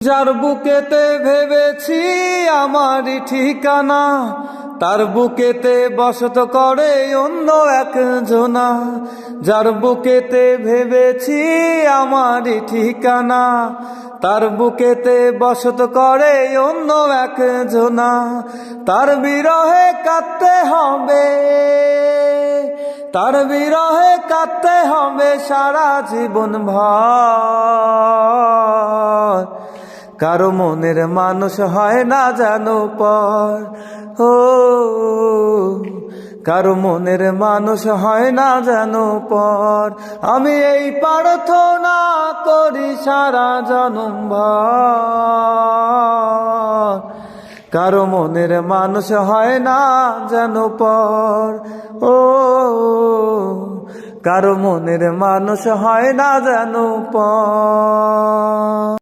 যার বুকেতে ভেবেছি আমারই ঠিকানা, তার বুকেতে বসত করে অন্য একজনা। যার বুকেতে ভেবেছি আমারই ঠিকানা, তার বুকেতে বসত করে অন্য একজনা। তার বিরহে কাঁদতে হবে, তার বিরহে কাঁদতে হবে সারা জীবন ভর। কারো মনের মানুষ হয় না জানো পর, ও কারো মনের মানুষ হয় না জানো পর। আমি এই প্রার্থনা করি সারা জনম ভর, কারো মনের মানুষ হয় না জানো পর, ও কারো মনের মানুষ হয় না জানো পর।